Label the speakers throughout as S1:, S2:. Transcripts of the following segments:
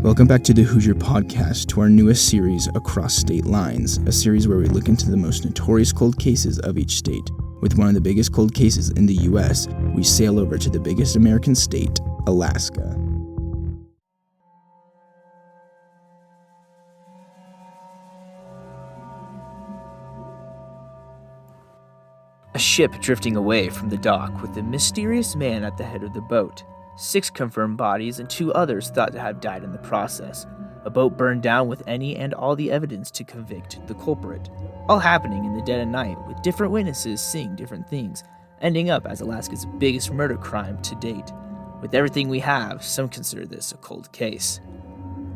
S1: Welcome back to the Hoosier Podcast, to our newest series, Across State Lines, a series where we look into the most notorious cold cases of each state. With one of the biggest cold cases in the U.S., we sail over to the biggest American state, Alaska.
S2: A ship drifting away from the dock with a mysterious man at the head of the boat. 6 confirmed bodies and 2 others thought to have died in the process. A boat burned down with any and all the evidence to convict the culprit. All happening in the dead of night, with different witnesses seeing different things, ending up as Alaska's biggest murder crime to date. With everything we have, some consider this a cold case.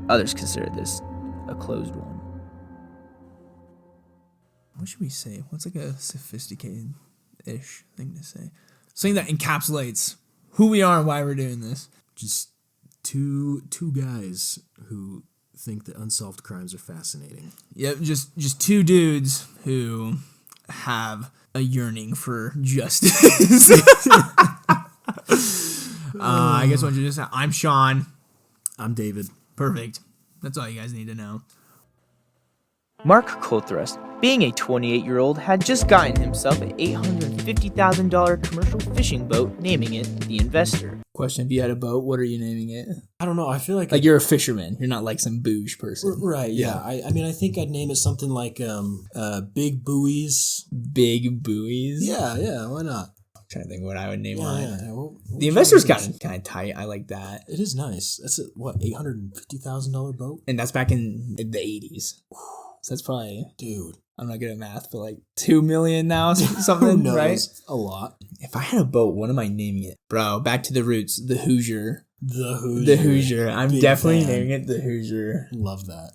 S2: Others consider this a closed one.
S3: What should we say? What's like a sophisticated-ish thing to say? Something that encapsulates who we are and why we're doing this.
S4: Just two guys who think that unsolved crimes are fascinating.
S3: Yep, just 2 dudes who have a yearning for justice. I guess what you just said. I'm Sean.
S4: I'm David.
S3: Perfect. That's all you guys need to know.
S2: Mark Colthrust, being a 28-year-old, had just gotten himself an $850,000 commercial fishing boat, naming it The Investor.
S3: Question, if you had a boat, what are you naming it?
S4: I don't know. I feel like
S3: you're a fisherman. You're not like some bouge person.
S4: Right, yeah. I mean, I think I'd name it something like Big Buoys.
S3: Big Buoys?
S4: Yeah, why not?
S3: I'm trying to think what I would name mine.
S4: Yeah.
S3: The Investor's kind of tight. I like that.
S4: It is nice. That's a, $850,000 boat?
S3: And that's back in the 80s. So that's probably,
S4: dude,
S3: I'm not good at math, but like $2 million now, something, right?
S4: A lot.
S3: If I had a boat, what am I naming it? Bro, back to the roots, the Hoosier.
S4: The
S3: Hoosier. I'm Big definitely fan. Naming it the Hoosier.
S4: Love that.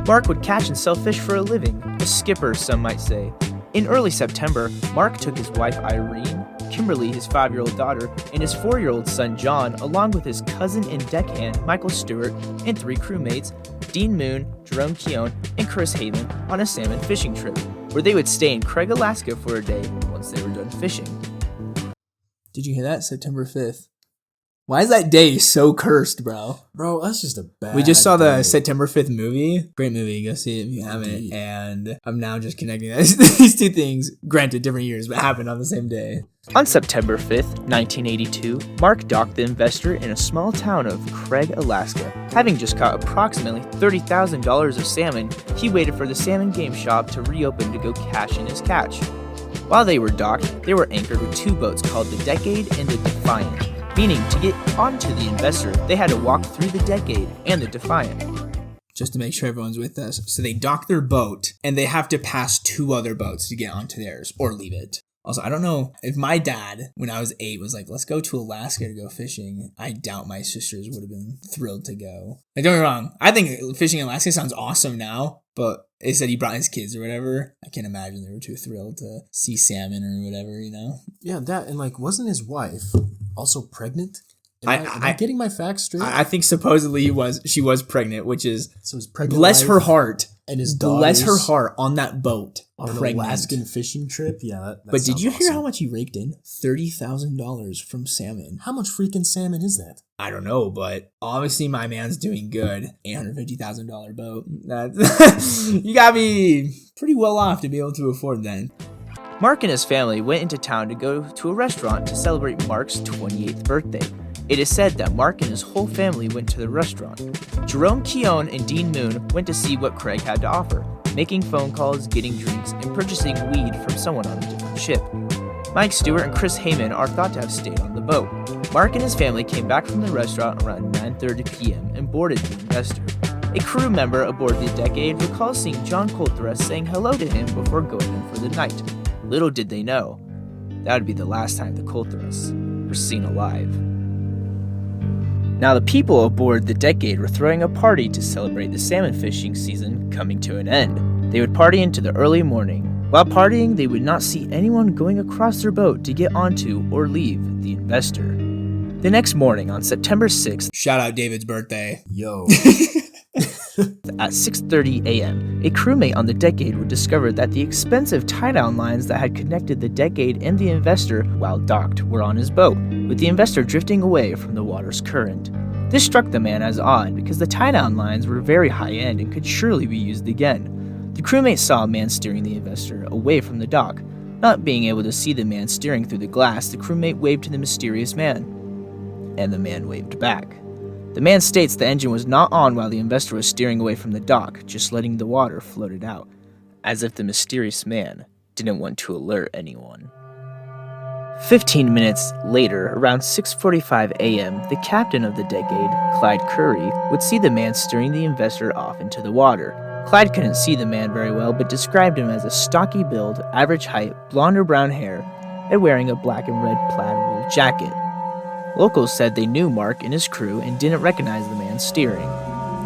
S2: Mark would catch and sell fish for a living, a skipper, some might say. In early September, Mark took his wife Irene, Kimberly, his 5-year-old daughter, and his 4-year-old son John, along with his cousin and deckhand Michael Stewart, and 3 crewmates, Dean Moon, Jerome Keown, and Chris Haven, on a salmon fishing trip, where they would stay in Craig, Alaska for a day once they were done fishing.
S3: Did you hear that? September 5th. Why is that day so cursed, bro?
S4: Bro, that's just a bad
S3: We just saw the
S4: day.
S3: September 5th movie. Great movie. Go see it if you haven't. And I'm now just connecting these 2 things, granted different years, but happened on the same day.
S2: On September 5th, 1982, Mark docked The Investor in a small town of Craig, Alaska. Having just caught approximately $30,000 of salmon, he waited for the salmon game shop to reopen to go cash in his catch. While they were docked, they were anchored with 2 boats called the Decade and the Defiant. Meaning, to get onto The Investor, they had to walk through the Decade and the Defiant.
S3: Just to make sure everyone's with us. So they dock their boat, and they have to pass 2 other boats to get onto theirs, or leave it. Also, I don't know, if my dad, when I was 8, was like, let's go to Alaska to go fishing, I doubt my sisters would have been thrilled to go. Like, don't get me wrong, I think fishing in Alaska sounds awesome now, but they said he brought his kids or whatever. I can't imagine they were too thrilled to see salmon or whatever, you know?
S4: Yeah, that, and like, wasn't his wife also pregnant? Am I getting my facts straight?
S3: I think supposedly she was pregnant, which is,
S4: so his pregnant
S3: bless
S4: wife
S3: her heart.
S4: And his
S3: bless her heart on that boat.
S4: On an
S3: pregnant.
S4: Alaskan fishing trip? Yeah, that
S3: But did you hear
S4: awesome.
S3: how much he raked in? $30,000 from salmon.
S4: How much freaking salmon is that?
S3: I don't know, but obviously my man's doing good. $850,000 boat. You gotta be pretty well off to be able to afford that.
S2: Mark and his family went into town to go to a restaurant to celebrate Mark's 28th birthday. It is said that Mark and his whole family went to the restaurant. Jerome Keown and Dean Moon went to see what Craig had to offer, making phone calls, getting drinks, and purchasing weed from someone on a different ship. Mike Stewart and Chris Heyman are thought to have stayed on the boat. Mark and his family came back from the restaurant around 9:30 p.m. and boarded The Investor. A crew member aboard the Decade recalls seeing John Colthrust saying hello to him before going in for the night. Little did they know, that would be the last time the Colthrusts were seen alive. Now the people aboard the Decade were throwing a party to celebrate the salmon fishing season coming to an end. They would party into the early morning. While partying, they would not see anyone going across their boat to get onto or leave The Investor. The next morning, on September 6th,
S3: shout out David's birthday.
S4: Yo.
S2: At 6:30 a.m., a crewmate on the Decade would discover that the expensive tie-down lines that had connected the Decade and the Investor while docked were on his boat, with the Investor drifting away from the water's current. This struck the man as odd because the tie-down lines were very high-end and could surely be used again. The crewmate saw a man steering the Investor away from the dock. Not being able to see the man steering through the glass, the crewmate waved to the mysterious man. And the man waved back. The man states the engine was not on while the Investor was steering away from the dock, just letting the water float it out, as if the mysterious man didn't want to alert anyone. 15 minutes later, around 6:45 a.m., the captain of the Decade, Clyde Curry, would see the man steering the Investor off into the water. Clyde couldn't see the man very well, but described him as a stocky build, average height, blonde or brown hair, and wearing a black and red plaid wool jacket. Locals said they knew Mark and his crew and didn't recognize the man steering.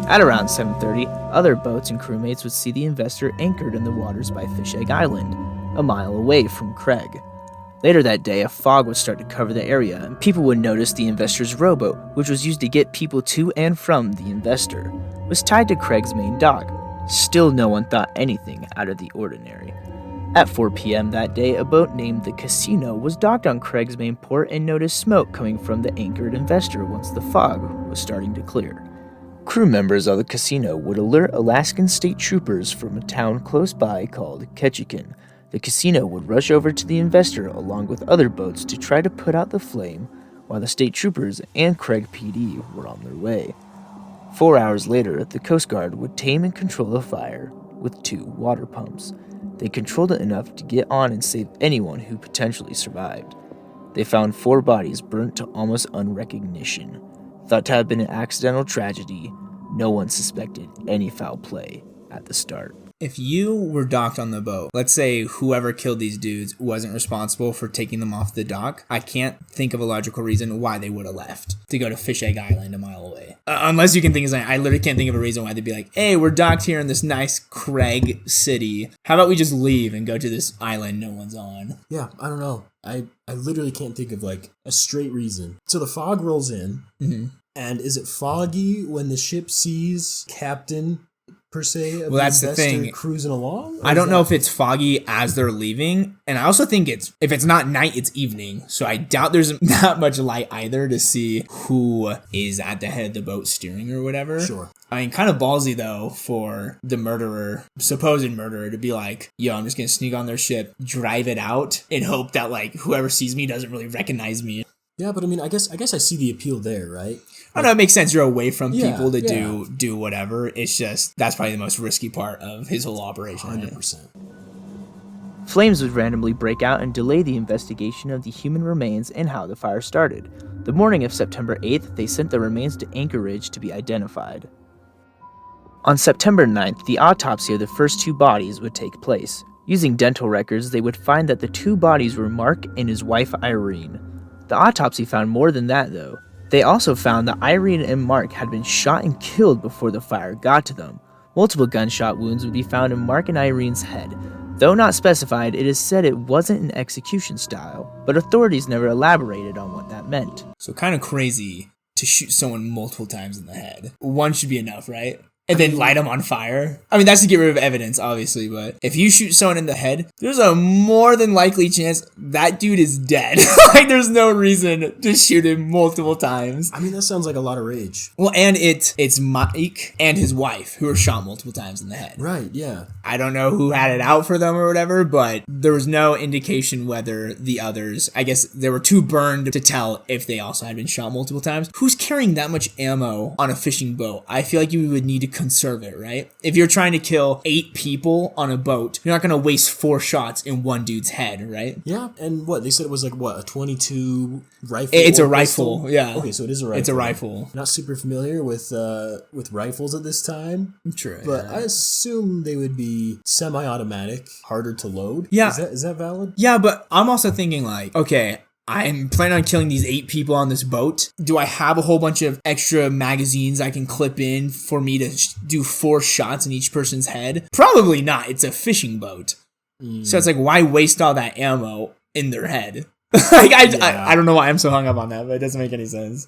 S2: At around 7:30, other boats and crewmates would see the Investor anchored in the waters by Fish Egg Island, a mile away from Craig. Later that day, a fog would start to cover the area, and people would notice the Investor's rowboat, which was used to get people to and from the Investor, was tied to Craig's main dock. Still, no one thought anything out of the ordinary. At 4 p.m. that day, a boat named the Casino was docked on Craig's main port and noticed smoke coming from the anchored Investor once the fog was starting to clear. Crew members of the Casino would alert Alaskan state troopers from a town close by called Ketchikan. The Casino would rush over to the Investor along with other boats to try to put out the flame, while the state troopers and Craig PD were on their way. 4 hours later, the Coast Guard would tame and control the fire with 2 water pumps. They controlled it enough to get on and save anyone who potentially survived. They found 4 bodies burnt to almost unrecognition. Thought to have been an accidental tragedy, no one suspected any foul play at the start.
S3: If you were docked on the boat, let's say whoever killed these dudes wasn't responsible for taking them off the dock, I can't think of a logical reason why they would have left to go to Fish Egg Island a mile away. Unless you can think of something, I literally can't think of a reason why they'd be like, hey, we're docked here in this nice Craig city. How about we just leave and go to this island no one's on?
S4: Yeah, I don't know. I literally can't think of like a straight reason. So the fog rolls in, and is it foggy when the ship sees Captain per se of
S3: that's
S4: the
S3: the thing,
S4: cruising along?
S3: I don't know if it's foggy as they're leaving, and I also think if it's not night, it's evening, so I doubt there's not much light either to see who is at the head of the boat steering or whatever.
S4: Sure.
S3: I mean, kind of ballsy though for the supposed murderer, to be like, yo, I'm just gonna sneak on their ship, drive it out, and hope that like whoever sees me doesn't really recognize me.
S4: Yeah, but I mean, I guess I see the appeal there, right?
S3: I don't know, it makes sense. You're away from people to
S4: yeah.
S3: do whatever. It's just, that's probably the most risky part of his whole operation.
S4: 100%.
S2: Flames would randomly break out and delay the investigation of the human remains and how the fire started. The morning of September 8th, they sent the remains to Anchorage to be identified. On September 9th, the autopsy of the first 2 bodies would take place. Using dental records, they would find that the 2 bodies were Mark and his wife Irene. The autopsy found more than that, though. They also found that Irene and Mark had been shot and killed before the fire got to them. Multiple gunshot wounds would be found in Mark and Irene's head. Though not specified, it is said it wasn't an execution style, but authorities never elaborated on what that meant.
S3: So kind of crazy to shoot someone multiple times in the head. One should be enough, right? And then light them on fire. I mean, that's to get rid of evidence, obviously, but if you shoot someone in the head, there's a more than likely chance that dude is dead. Like, there's no reason to shoot him multiple times.
S4: I mean, that sounds like a lot of rage.
S3: Well, and it's Mike and his wife who were shot multiple times in the head.
S4: Right, yeah.
S3: I don't know who had it out for them or whatever, but there was no indication whether the others, I guess there were 2 burned to tell if they also had been shot multiple times. Who's carrying that much ammo on a fishing boat? I feel like you would need to conserve it, right? If you're trying to kill 8 people on a boat, you're not going to waste 4 shots in one dude's head, right?
S4: Yeah, and what? They said it was like, what, a 22 rifle?
S3: It's a rifle, yeah.
S4: Okay, so it is a rifle.
S3: It's a rifle.
S4: Not super familiar with rifles at this time.
S3: True.
S4: But
S3: yeah.
S4: I assume they would be semi-automatic, harder to load.
S3: Yeah.
S4: Is that valid?
S3: Yeah, but I'm also thinking like, okay, I'm planning on killing these 8 people on this boat. Do I have a whole bunch of extra magazines I can clip in for me to do 4 shots in each person's head? Probably not. It's a fishing boat. So it's like, why waste all that ammo in their head? Like, I don't know why I'm so hung up on that, but it doesn't make any sense.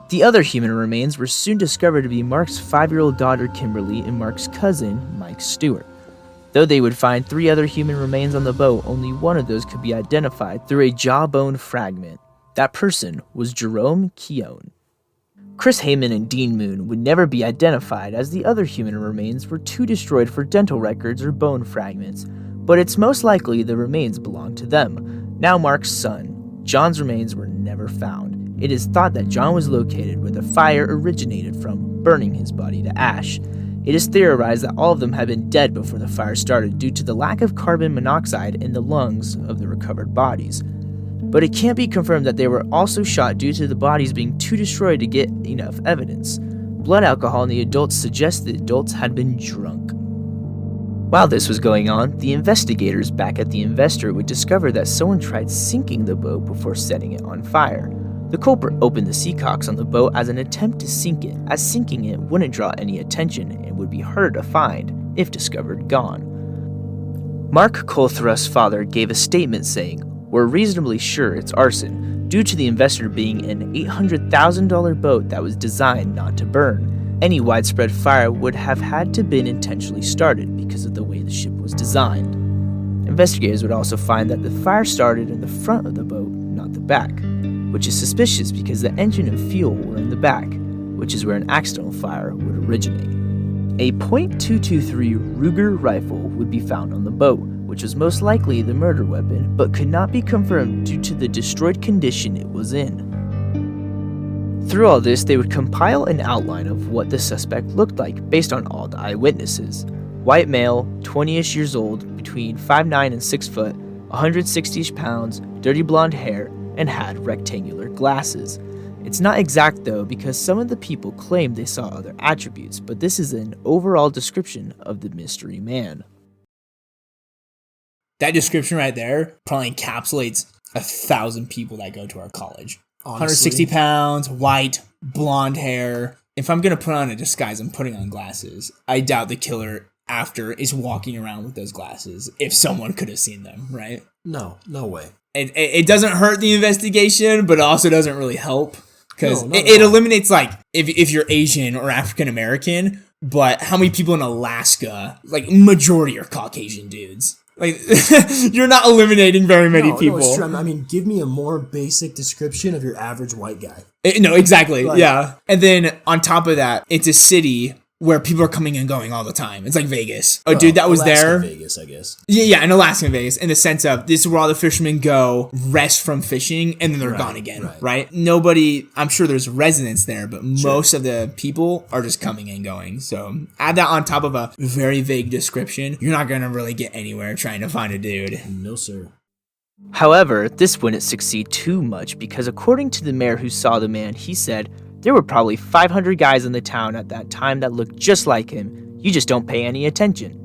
S2: The other human remains were soon discovered to be Mark's 5-year-old daughter Kimberly and Mark's cousin, Mike Stewart. Though they would find 3 other human remains on the boat, only one of those could be identified through a jawbone fragment. That person was Jerome Keown. Chris Heyman and Dean Moon would never be identified as the other human remains were too destroyed for dental records or bone fragments, but it's most likely the remains belonged to them. Now Mark's son, John's remains were never found. It is thought that John was located where the fire originated from, burning his body to ash. It is theorized that all of them had been dead before the fire started due to the lack of carbon monoxide in the lungs of the recovered bodies. But it can't be confirmed that they were also shot due to the bodies being too destroyed to get enough evidence. Blood alcohol in the adults suggests the adults had been drunk. While this was going on, the investigators back at the Investor would discover that someone tried sinking the boat before setting it on fire. The culprit opened the seacocks on the boat as an attempt to sink it, as sinking it wouldn't draw any attention and would be harder to find, if discovered gone. Mark Colthrust's father gave a statement saying, "We're reasonably sure it's arson, due to the Investor being an $800,000 boat that was designed not to burn. Any widespread fire would have had to been intentionally started because of the way the ship was designed." Investigators would also find that the fire started in the front of the boat, not the back, which is suspicious because the engine and fuel were in the back, which is where an accidental fire would originate. A .223 Ruger rifle would be found on the boat, which was most likely the murder weapon, but could not be confirmed due to the destroyed condition it was in. Through all this, they would compile an outline of what the suspect looked like based on all the eyewitnesses. White male, 20-ish years old, between 5'9" and 6 foot, 160-ish pounds, dirty blonde hair, and had rectangular glasses. It's not exact though, because some of the people claim they saw other attributes, but this is an overall description of the mystery man.
S3: That description right there probably encapsulates 1,000 people that go to our college.
S4: Honestly.
S3: 160 pounds, white, blonde hair. If I'm going to put on a disguise, I'm putting on glasses. I doubt the killer after is walking around with those glasses, if someone could have seen them, right?
S4: No way.
S3: It doesn't hurt the investigation, but it also doesn't really help. Because
S4: No,
S3: it eliminates, like, if you're Asian or African American, but how many people in Alaska, like, majority are Caucasian dudes. Like, you're not eliminating very many people.
S4: No, it's true. I mean, give me a more basic description of your average white guy.
S3: No, exactly.
S4: Like,
S3: yeah. And then on top of that, it's a city where people are coming and going all the time. It's like Vegas. Oh, dude, that was
S4: Alaskan
S3: there.
S4: Vegas, I guess.
S3: Yeah, in Alaska and Vegas, in the sense of this is where all the fishermen go, rest from fishing, and then they're
S4: Right,
S3: gone again,
S4: right.
S3: right? Nobody, I'm sure there's residents there, but
S4: Sure.
S3: most of the people are just coming and going. So add that on top of a very vague description, you're not going to really get anywhere trying to find a dude.
S4: No, sir.
S2: However, this wouldn't succeed too much because according to the mayor who saw the man, he said, "There were probably 500 guys in the town at that time that looked just like him. You just don't pay any attention."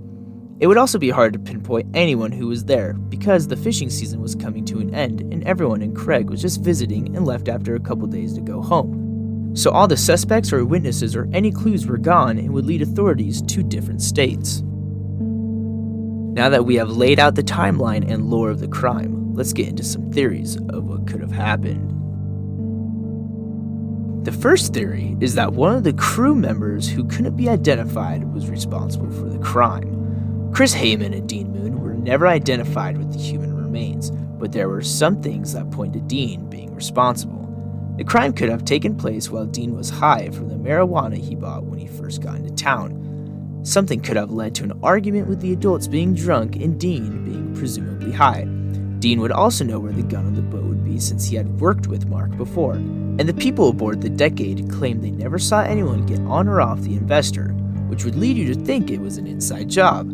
S2: It would also be hard to pinpoint anyone who was there because the fishing season was coming to an end and everyone in Craig was just visiting and left after a couple days to go home. So all the suspects or witnesses or any clues were gone and would lead authorities to different states. Now that we have laid out the timeline and lore of the crime, let's get into some theories of what could have happened. The first theory is that one of the crew members who couldn't be identified was responsible for the crime. Chris Heyman and Dean Moon were never identified with the human remains, but there were some things that point to Dean being responsible. The crime could have taken place while Dean was high from the marijuana he bought when he first got into town. Something could have led to an argument with the adults being drunk and Dean being presumably high. Dean would also know where the gun on the boat would be since he had worked with Mark before, and the people aboard the Decade claimed they never saw anyone get on or off the Investor, which would lead you to think it was an inside job.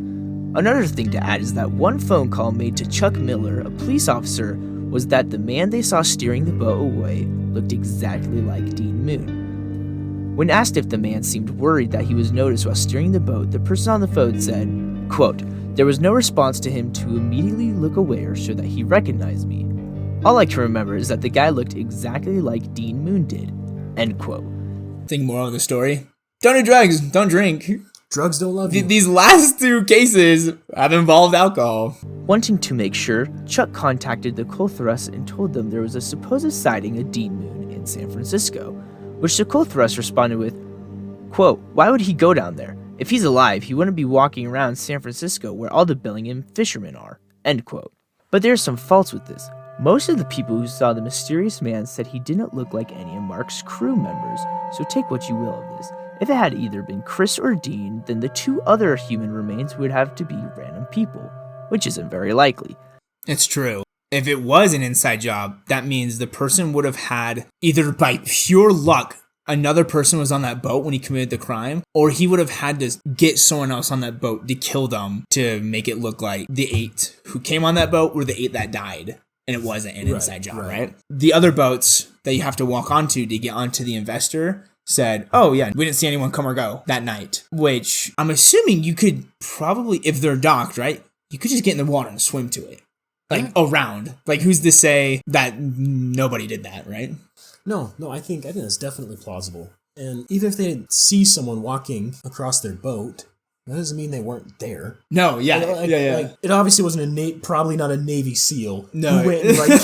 S2: Another thing to add is that one phone call made to Chuck Miller, a police officer, was that the man they saw steering the boat away looked exactly like Dean Moon. When asked if the man seemed worried that he was noticed while steering the boat, the person on the phone said, quote, "There was no response to him to immediately look away or show that he recognized me. All I can remember is that the guy looked exactly like Dean Moon did." End quote.
S3: Think more of the story. Don't do drugs. Don't drink.
S4: Drugs don't love you.
S3: These last two cases have involved alcohol.
S2: Wanting to make sure, Chuck contacted the Colthrust and told them there was a supposed sighting of Dean Moon in San Francisco, which the Colthrust responded with, quote, "Why would he go down there? If he's alive, he wouldn't be walking around San Francisco where all the Bellingham fishermen are." End quote. But there's some faults with this. Most of the people who saw the mysterious man said he didn't look like any of Mark's crew members, so take what you will of this. If it had either been Chris or Dean, then the two other human remains would have to be random people, which isn't very likely.
S3: It's true. If it was an inside job, that means the person would have had, either by pure luck, another person was on that boat when he committed the crime, or he would have had to get someone else on that boat to kill them to make it look like the 8 who came on that boat were the 8 that died, and it wasn't an inside job, right? The other boats that you have to walk onto to get onto the investor said, oh yeah, we didn't see anyone come or go that night, which I'm assuming you could probably, if they're docked, right, you could just get in the water and swim to it. Like, around. Like, who's to say that nobody did that, right?
S4: No, I think that's definitely plausible. And even if they didn't see someone walking across their boat, that doesn't mean they weren't there.
S3: No, yeah.
S4: Like, it obviously wasn't probably not a Navy SEAL
S3: who
S4: went and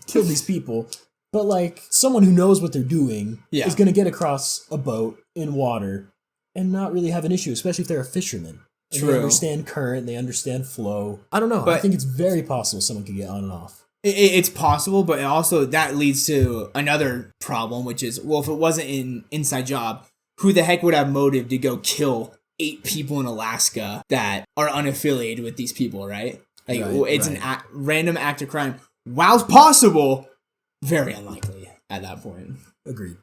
S4: killed these people. But like someone who knows what they're doing is going to get across a boat in water and not really have an issue, especially if they're a fisherman. And they understand current, they understand flow. I don't know. But I think it's very possible someone could get on and off.
S3: It's possible, but also that leads to another problem, which is, well, if it wasn't an inside job, who the heck would have motive to go kill 8 people in Alaska that are unaffiliated with these people, right? Like, it's an random act of crime. While it's possible, very unlikely at that point.
S4: Agreed.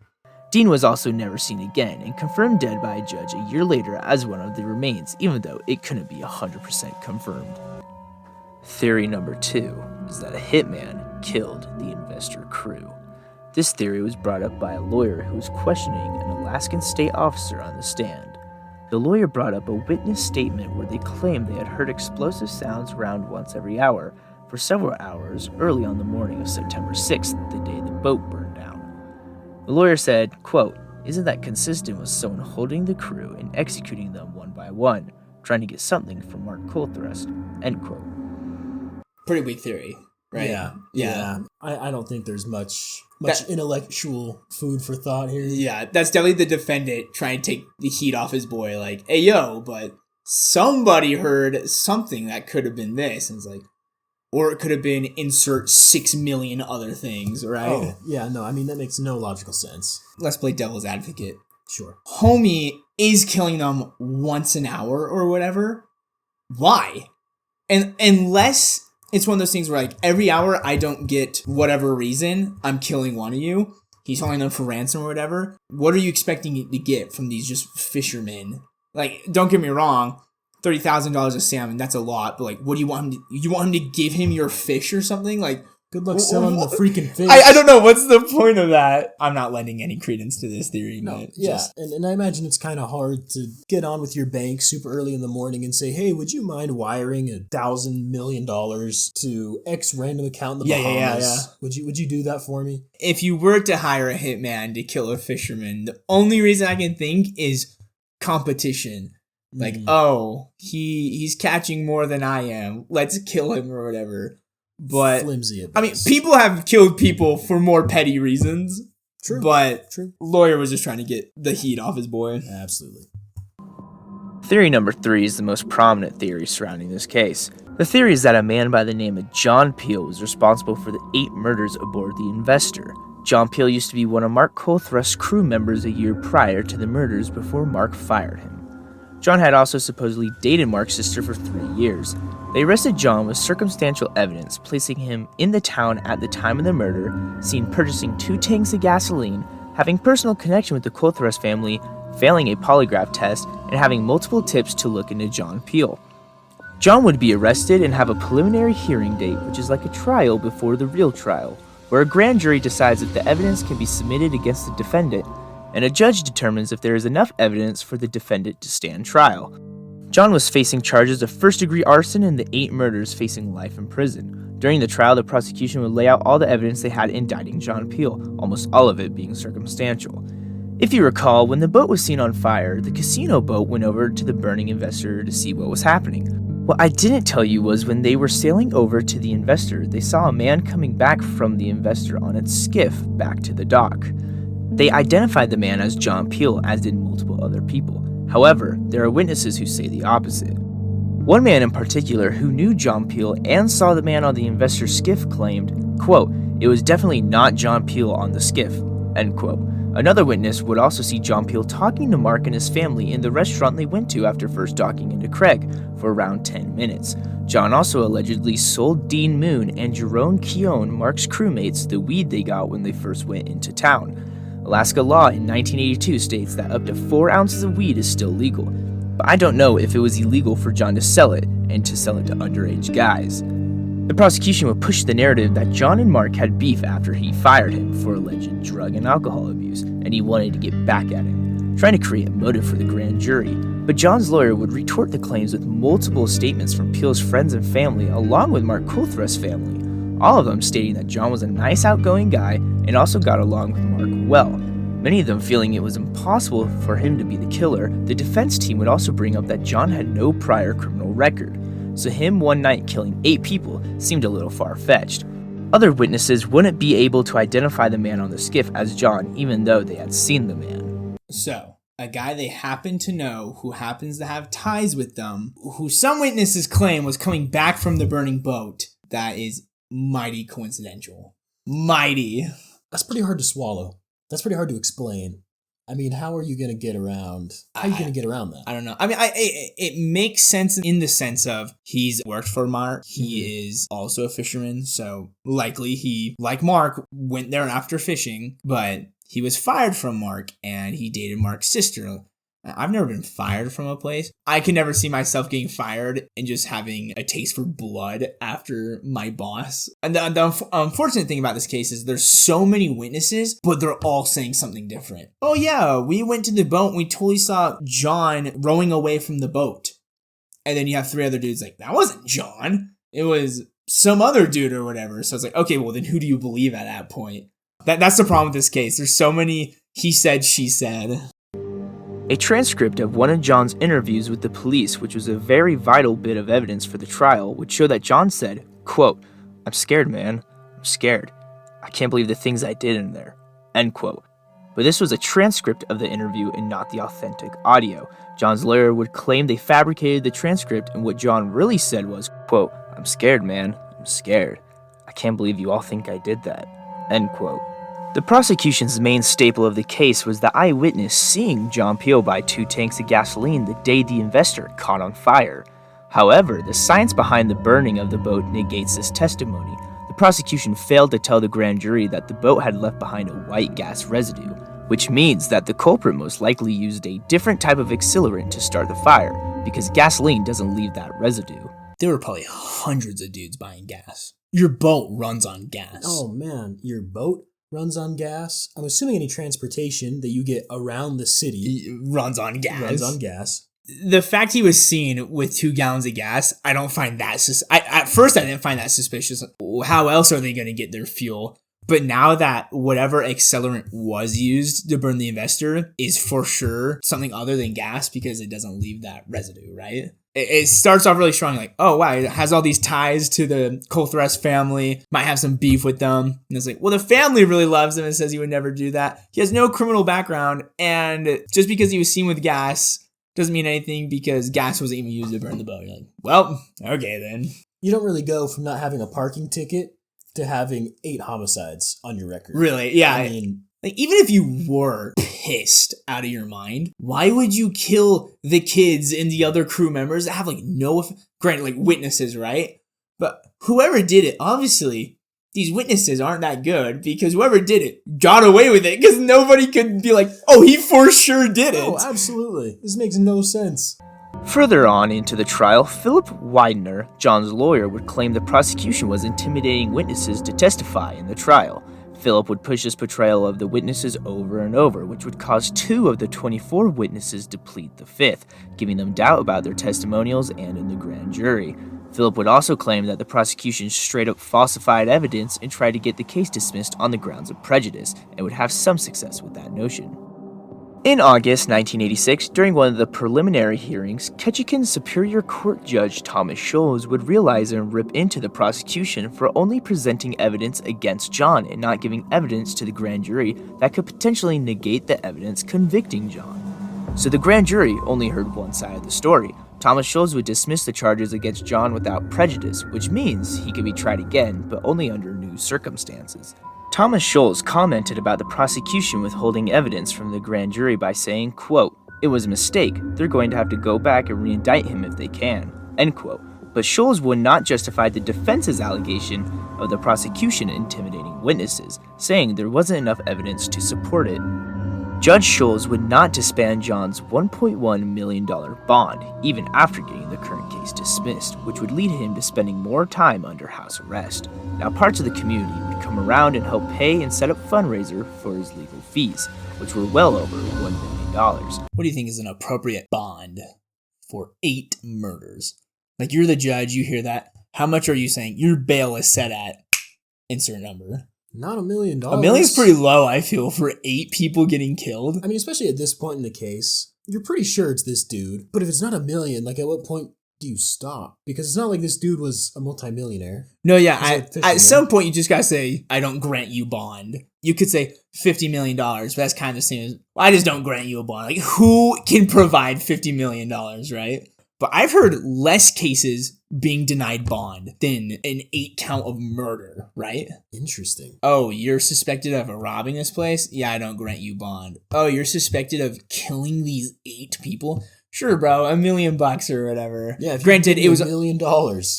S2: Dean was also never seen again and confirmed dead by a judge a year later as one of the remains, even though it couldn't be 100% confirmed. Theory number 2 is that a hitman killed the investor crew. This theory was brought up by a lawyer who was questioning an Alaskan state officer on the stand. The lawyer brought up a witness statement where they claimed they had heard explosive sounds around once every hour for several hours early on the morning of September 6th, the day the boat burned down. The lawyer said, quote, "Isn't that consistent with someone holding the crew and executing them one by one, trying to get something from Mark Coulthrust?" End quote.
S3: Pretty weak theory, right?
S4: Yeah. I don't think there's much intellectual food for thought here.
S3: Yeah, that's definitely the defendant trying to take the heat off his boy, like, hey, yo, but somebody heard something that could have been this. And it's like, or it could have been insert 6 million other things, right?
S4: Oh, yeah, no, I mean, that makes no logical sense.
S3: Let's play devil's advocate.
S4: Sure.
S3: Homie is killing them once an hour or whatever. Why? And unless it's one of those things where, like, every hour I don't get whatever reason, I'm killing one of you. He's holding them for ransom or whatever. What are you expecting to get from these just fishermen? Like, don't get me wrong. $30,000 of salmon, that's a lot, but like, what do you want him to, you want him to give him your fish or something? Like,
S4: good luck selling the freaking fish.
S3: I don't know, what's the point of that? I'm not lending any credence to this theory.
S4: No, and I imagine it's kind of hard to get on with your bank super early in the morning and say, hey, would you mind wiring $1,000 million to X random account in the Bahamas? Yeah. Would you do that for me?
S3: If you were to hire a hitman to kill a fisherman, the only reason I can think is competition. Like, oh, he's catching more than I am. Let's kill him or whatever. But
S4: flimsy at best.
S3: I mean, people have killed people for more petty reasons.
S4: True.
S3: But lawyer was just trying to get the heat off his boy.
S4: Absolutely.
S2: Theory number 3 is the most prominent theory surrounding this case. The theory is that a man by the name of John Peel was responsible for the 8 murders aboard the Investor. John Peel used to be one of Mark Coulthrust's crew members a year prior to the murders before Mark fired him. John had also supposedly dated Mark's sister for 3 years. They arrested John with circumstantial evidence, placing him in the town at the time of the murder, seen purchasing 2 tanks of gasoline, having personal connection with the Coulthrust family, failing a polygraph test, and having multiple tips to look into John Peel. John would be arrested and have a preliminary hearing date, which is like a trial before the real trial, where a grand jury decides if the evidence can be submitted against the defendant, and a judge determines if there is enough evidence for the defendant to stand trial. John was facing charges of first-degree arson and the 8 murders, facing life in prison. During the trial, the prosecution would lay out all the evidence they had indicting John Peel, almost all of it being circumstantial. If you recall, when the boat was seen on fire, the casino boat went over to the burning Investor to see what was happening. What I didn't tell you was when they were sailing over to the Investor, they saw a man coming back from the Investor on its skiff back to the dock. They identified the man as John Peel, as did multiple other people. However, there are witnesses who say the opposite. One man in particular who knew John Peel and saw the man on the Investor skiff claimed, quote, "It was definitely not John Peel on the skiff," end quote. Another witness would also see John Peel talking to Mark and his family in the restaurant they went to after first docking into Craig for around 10 minutes. John also allegedly sold Dean Moon and Jerome Keown, Mark's crewmates, the weed they got when they first went into town. Alaska law in 1982 states that up to 4 ounces of weed is still legal, but I don't know if it was illegal for John to sell it and to sell it to underage guys. The prosecution would push the narrative that John and Mark had beef after he fired him for alleged drug and alcohol abuse, and he wanted to get back at him, trying to create a motive for the grand jury. But John's lawyer would retort the claims with multiple statements from Peel's friends and family, along with Mark Coulthreft's family, all of them stating that John was a nice, outgoing guy and also got along with Mark well. Many of them feeling it was impossible for him to be the killer. The defense team would also bring up that John had no prior criminal record, so him one night killing 8 people seemed a little far-fetched. Other witnesses wouldn't be able to identify the man on the skiff as John, even though they had seen the man.
S3: So, a guy they happen to know who happens to have ties with them, who some witnesses claim was coming back from the burning boat, that is mighty coincidental. Mighty.
S4: That's pretty hard to swallow. That's pretty hard to explain. I mean, how are you going to get around? How are you going to get around that?
S3: I don't know. I mean, it makes sense in the sense of he's worked for Mark. He is also a fisherman, so likely he, like Mark, went there after fishing, but he was fired from Mark, and he dated Mark's sister. I've never been fired from a place. I can never see myself getting fired and just having a taste for blood after my boss. And the unfortunate thing about this case is there's so many witnesses, but they're all saying something different. Oh yeah, we went to the boat and we totally saw John rowing away from the boat. And then you have 3 other dudes like, that wasn't John. It was some other dude or whatever. So it's like, okay, well then who do you believe at that point? That's the problem with this case. There's so many he said, she said.
S2: A transcript of one of John's interviews with the police, which was a very vital bit of evidence for the trial, would show that John said, quote, "I'm scared, man. I'm scared. I can't believe the things I did in there." End quote. But this was a transcript of the interview and not the authentic audio. John's lawyer would claim they fabricated the transcript, and what John really said was, quote, "I'm scared, man. I'm scared. I can't believe you all think I did that." End quote. The prosecution's main staple of the case was the eyewitness seeing John Peel buy 2 tanks of gasoline the day the investor caught on fire. However, the science behind the burning of the boat negates this testimony. The prosecution failed to tell the grand jury that the boat had left behind a white gas residue, which means that the culprit most likely used a different type of accelerant to start the fire, because gasoline doesn't leave that residue.
S3: There were probably hundreds of dudes buying gas. Your boat runs on gas.
S4: Oh man, your boat runs on gas? I'm assuming any transportation that you get around the city
S3: runs on gas.
S4: The
S3: fact he was seen with 2 gallons of gas, I don't find that at first I didn't find that suspicious. How else are they going to get their fuel? But now that whatever accelerant was used to burn the investor is for sure something other than gas because it doesn't leave that residue, right? It starts off really strong, like, oh wow, it has all these ties to the Coulthreft's family, might have some beef with them. And it's like, well, the family really loves him and says he would never do that. He has no criminal background, and just because he was seen with gas doesn't mean anything because gas wasn't even used to burn the boat. You're like, well, okay then.
S4: You don't really go from not having a parking ticket to having 8 homicides on your record.
S3: Really? Yeah.
S4: I mean,
S3: like, even if you were pissed out of your mind, why would you kill the kids and the other crew members that have like granted, like witnesses, right? But whoever did it, obviously, these witnesses aren't that good because whoever did it got away with it because nobody could be like, oh, he for sure did it.
S4: Oh, absolutely. This makes no sense.
S2: Further on into the trial, Philip Widener, John's lawyer, would claim the prosecution was intimidating witnesses to testify in the trial. Philip would push his portrayal of the witnesses over and over, which would cause 2 of the 24 witnesses to plead the 5th, giving them doubt about their testimonials and in the grand jury. Philip would also claim that the prosecution straight up falsified evidence and tried to get the case dismissed on the grounds of prejudice, and would have some success with that notion. In August 1986, during one of the preliminary hearings, Ketchikan's Superior Court Judge Thomas Scholes would realize and rip into the prosecution for only presenting evidence against John and not giving evidence to the grand jury that could potentially negate the evidence convicting John. So the grand jury only heard one side of the story. Thomas Scholes would dismiss the charges against John without prejudice, which means he could be tried again, but only under new circumstances. Thomas Scholes commented about the prosecution withholding evidence from the grand jury by saying, quote, "It was a mistake. They're going to have to go back and re-indict him if they can," end quote. But Scholes would not justify the defense's allegation of the prosecution intimidating witnesses, saying there wasn't enough evidence to support it. Judge Scholes would not disband John's $1.1 million bond, even after getting the current case dismissed, which would lead him to spending more time under house arrest. Now, parts of the community would come around and help pay and set up fundraiser for his legal fees, which were well over $1 million.
S3: What do you think is an appropriate bond for 8 murders? Like, you're the judge, you hear that. How much are you saying? Your bail is set at insert number.
S4: Not $1 million.
S3: $1 million's pretty low, I feel, for 8 people getting killed.
S4: I mean, especially at this point in the case, you're pretty sure it's this dude. But if it's not $1 million, like, at what point do you stop? Because it's not like this dude was a multimillionaire.
S3: No, yeah, at some point you just gotta say, I don't grant you bond. You could say $50 million, but that's kind of the same as, I just don't grant you a bond. Like, who can provide $50 million, right? But I've heard less cases being denied bond than an 8 count of murder, right?
S4: Interesting.
S3: Oh, you're suspected of robbing this place? Yeah, I don't grant you bond. Oh, you're suspected of killing these 8 people? Sure, bro, $1 million or whatever.
S4: Yeah,
S3: granted, it was
S4: $1 million.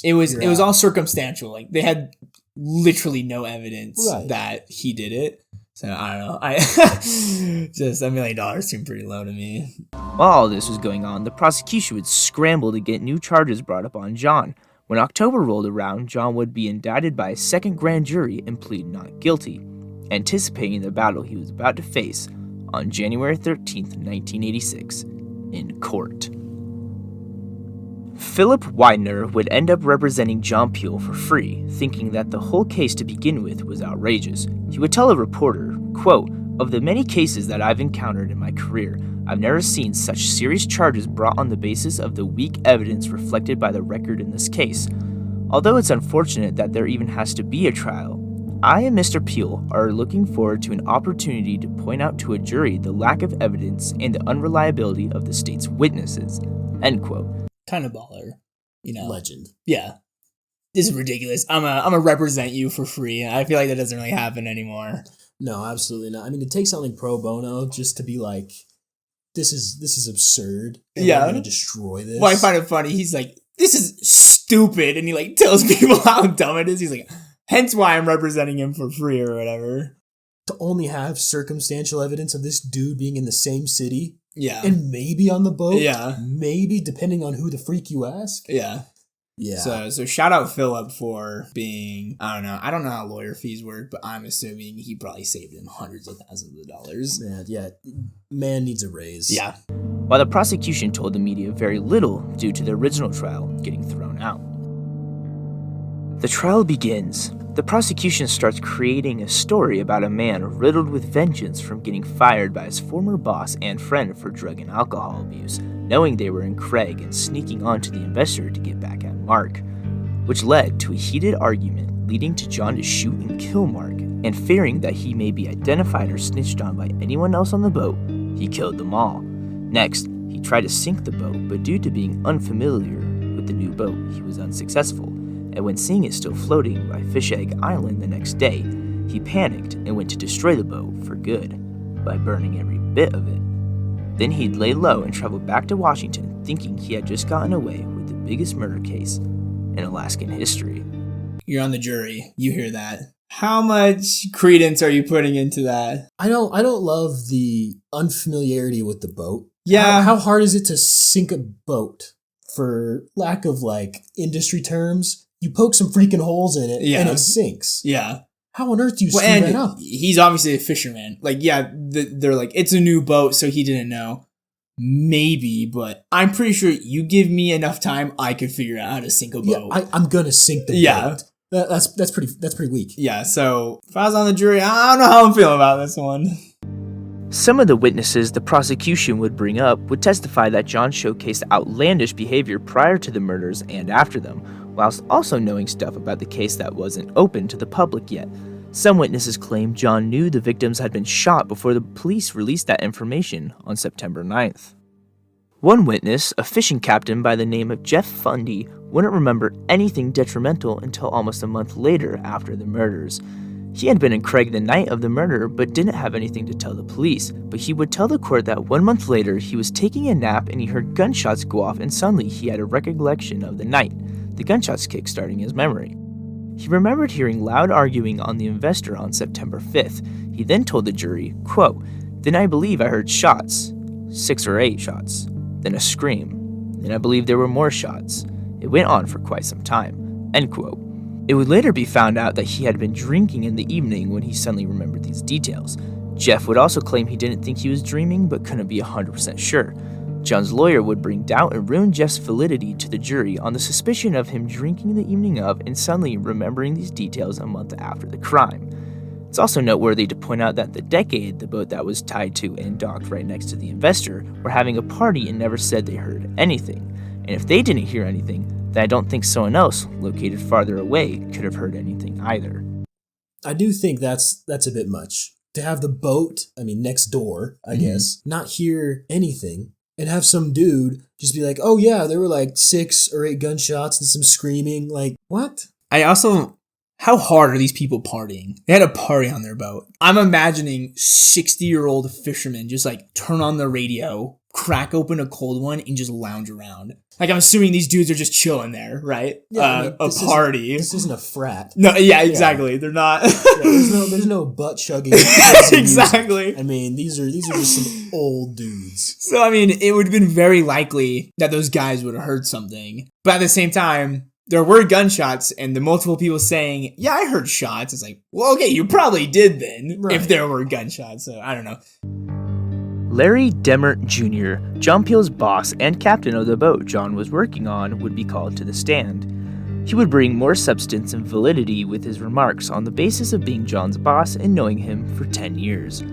S3: It was all circumstantial. Like, they had literally no evidence that he did it. So I don't know. Just $1 million seemed pretty low to me.
S2: While all this was going on, the prosecution would scramble to get new charges brought up on John. When October rolled around, John would be indicted by a second grand jury and plead not guilty, anticipating the battle he was about to face on January 13th, 1986, in court. Philip Widener would end up representing John Peel for free, thinking that the whole case to begin with was outrageous. He would tell a reporter, quote, "Of the many cases that I've encountered in my career, I've never seen such serious charges brought on the basis of the weak evidence reflected by the record in this case. Although it's unfortunate that there even has to be a trial, I and Mr. Peel are looking forward to an opportunity to point out to a jury the lack of evidence and the unreliability of the state's witnesses," end quote.
S3: Kind of baller, you know.
S4: Legend.
S3: Yeah. This is ridiculous. I'm a represent you for free. I feel like that doesn't really happen anymore.
S4: No, absolutely not. I mean, to take something pro bono just to be like, this is absurd. And
S3: yeah.
S4: I'm going to destroy this.
S3: Well, I find it funny. He's like, this is stupid. And he like tells people how dumb it is. He's like, hence why I'm representing him for free or whatever.
S4: To only have circumstantial evidence of this dude being in the same city.
S3: Yeah.
S4: And maybe on the boat.
S3: Yeah.
S4: Maybe, depending on who the freak you ask.
S3: Yeah.
S4: Yeah.
S3: So shout out Philip for being, I don't know how lawyer fees work, but I'm assuming he probably saved him hundreds of thousands of dollars.
S4: Man needs a raise.
S3: Yeah.
S2: While the prosecution told the media very little due to the original trial getting thrown out. The trial begins. The prosecution starts creating a story about a man riddled with vengeance from getting fired by his former boss and friend for drug and alcohol abuse, knowing they were in Craig and sneaking onto the investor to get back at Mark, which led to a heated argument leading to John to shoot and kill Mark, and fearing that he may be identified or snitched on by anyone else on the boat, he killed them all. Next, he tried to sink the boat, but due to being unfamiliar with the new boat, he was unsuccessful. And when seeing it still floating by Fish Egg Island the next day, he panicked and went to destroy the boat for good by burning every bit of it. Then he'd lay low and travel back to Washington, thinking he had just gotten away with the biggest murder case in Alaskan history.
S3: You're on the jury. You hear that. How much credence are you putting into that?
S4: I don't love the unfamiliarity with the boat.
S3: Yeah.
S4: How hard is it to sink a boat? For lack of like industry terms, you poke some freaking holes in it and it sinks.
S3: Yeah.
S4: How on earth do you screw that up?
S3: He's obviously a fisherman. Like, yeah, they're like, it's a new boat, so he didn't know. Maybe, but I'm pretty sure you give me enough time, I could figure out how to sink a boat.
S4: I'm gonna sink the boat. That's pretty weak.
S3: Yeah, so if I was on the jury, I don't know how I'm feeling about this one.
S2: Some of the witnesses the prosecution would bring up would testify that John showcased outlandish behavior prior to the murders and after them, whilst also knowing stuff about the case that wasn't open to the public yet. Some witnesses claim John knew the victims had been shot before the police released that information on September 9th. One witness, a fishing captain by the name of Jeff Fundy, wouldn't remember anything detrimental until almost a month later after the murders. He had been in Craig the night of the murder but didn't have anything to tell the police, but he would tell the court that 1 month later he was taking a nap and he heard gunshots go off and suddenly he had a recollection of the night, the gunshots kick-starting his memory. He remembered hearing loud arguing on the investor on September 5th. He then told the jury, quote, "Then I believe I heard shots, 6 or 8 shots, then a scream. Then I believe there were more shots. It went on for quite some time," end quote. It would later be found out that he had been drinking in the evening when he suddenly remembered these details. Jeff would also claim he didn't think he was dreaming but couldn't be 100% sure. John's lawyer would bring doubt and ruin Jeff's validity to the jury on the suspicion of him drinking the evening of and suddenly remembering these details a month after the crime. It's also noteworthy to point out that the Decade, the boat that was tied to and docked right next to the investor, were having a party and never said they heard anything. And if they didn't hear anything, then I don't think someone else, located farther away, could have heard anything either.
S4: I do think that's a bit much. To have the boat, next door, I guess, not hear anything, and have some dude just be like, "Oh yeah, there were like 6 or 8 gunshots and some screaming." Like, what?
S3: How hard are these people partying? They had a party on their boat. I'm imagining 60-year-old fishermen just like turn on the radio, crack open a cold one, and just lounge around. Like, I'm assuming these dudes are just chilling there, right?
S4: Yeah,
S3: a party.
S4: This isn't a frat.
S3: No, yeah, exactly. Yeah. They're not.
S4: There's no butt chugging.
S3: Exactly.
S4: These are just some old dudes.
S3: So, it would have been very likely that those guys would have heard something. But at the same time, there were gunshots, and the multiple people saying, "Yeah, I heard shots." It's like, well, okay, you probably did then, right, if there were gunshots. So, I don't know.
S2: Larry Demmert Jr., John Peel's boss and captain of the boat John was working on, would be called to the stand. He would bring more substance and validity with his remarks on the basis of being John's boss and knowing him for 10 years.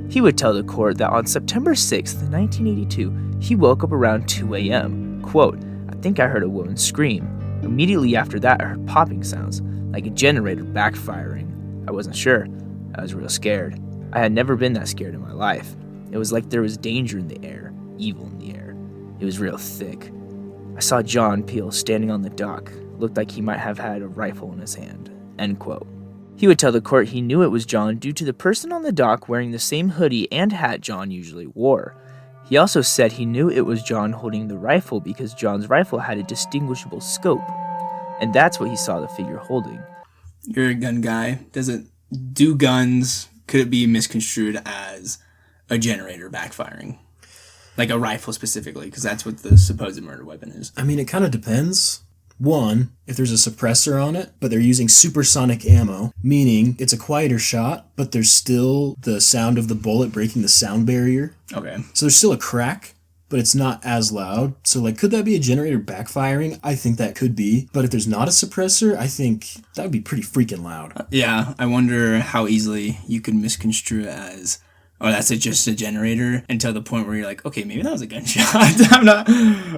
S2: He would tell the court that on September 6th, 1982, he woke up around 2 a.m. Quote, "I think I heard a woman scream. Immediately after that, I heard popping sounds, like a generator backfiring. I wasn't sure. I was real scared. I had never been that scared in my life. It was like there was danger in the air, evil in the air. It was real thick. I saw John Peel standing on the dock. Looked like he might have had a rifle in his hand." End quote. He would tell the court he knew it was John due to the person on the dock wearing the same hoodie and hat John usually wore. He also said he knew it was John holding the rifle because John's rifle had a distinguishable scope. And that's what he saw the figure holding.
S1: You're a gun guy. Do guns, could it be misconstrued as a generator backfiring? Like a rifle specifically, because that's what the supposed murder weapon is.
S4: It kind of depends. One, if there's a suppressor on it, but they're using supersonic ammo, meaning it's a quieter shot, but there's still the sound of the bullet breaking the sound barrier.
S1: Okay.
S4: So there's still a crack, but it's not as loud. So, could that be a generator backfiring? I think that could be. But if there's not a suppressor, I think that would be pretty freaking loud.
S1: Yeah, I wonder how easily you could misconstrue it as, oh, that's just a generator, until the point where you're like, okay, maybe that was a gunshot.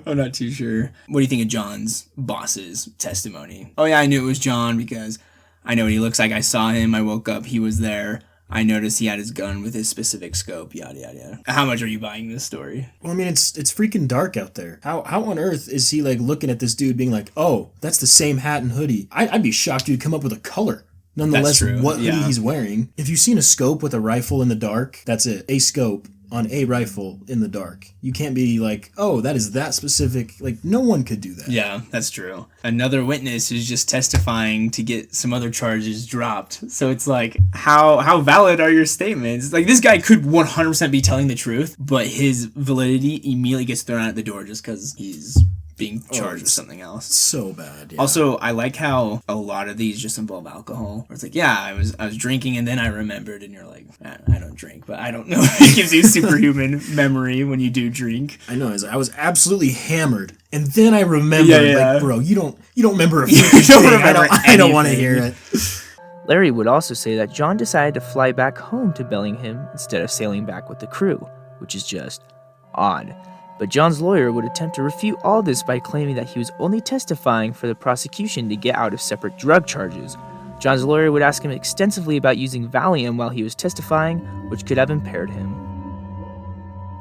S1: I'm not too sure. What do you think of John's boss's testimony? Oh yeah, I knew it was John because I know what he looks like. I saw him. I woke up. He was there. I noticed he had his gun with his specific scope. Yada yada yada. How much are you buying this story?
S4: Well, it's freaking dark out there. How on earth is he looking at this dude being like, oh, that's the same hat and hoodie? I'd be shocked you'd come up with a color. Nonetheless, what hoodie he's wearing. If you've seen a scope with a rifle in the dark, that's it. A scope on a rifle in the dark. You can't be like, oh, that is that specific. No one could do that.
S1: Yeah, that's true. Another witness is just testifying to get some other charges dropped. So it's like, how valid are your statements? This guy could 100% be telling the truth, but his validity immediately gets thrown out the door just because he's being charged with something else.
S4: So bad. Yeah.
S1: Also, I like how a lot of these just involve alcohol. Where it's like, yeah, I was drinking and then I remembered, and you're like, I don't drink, but I don't know. It gives you superhuman memory when you do drink.
S4: I know. I was absolutely hammered, and then I remembered.
S1: Yeah.
S4: Bro, you don't remember a freaking thing. I don't want to hear it.
S2: Larry would also say that John decided to fly back home to Bellingham instead of sailing back with the crew, which is just odd. But John's lawyer would attempt to refute all this by claiming that he was only testifying for the prosecution to get out of separate drug charges. John's lawyer would ask him extensively about using Valium while he was testifying, which could have impaired him.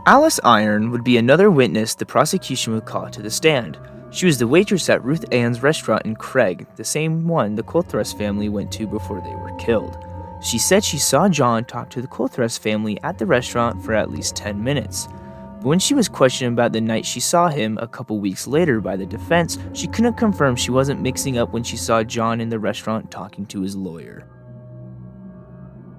S2: Alice Iron would be another witness the prosecution would call to the stand. She was the waitress at Ruth Ann's restaurant in Craig, the same one the Colthrust family went to before they were killed. She said she saw John talk to the Colthress family at the restaurant for at least 10 minutes. But when she was questioned about the night she saw him a couple weeks later by the defense, she couldn't confirm she wasn't mixing up when she saw John in the restaurant talking to his lawyer.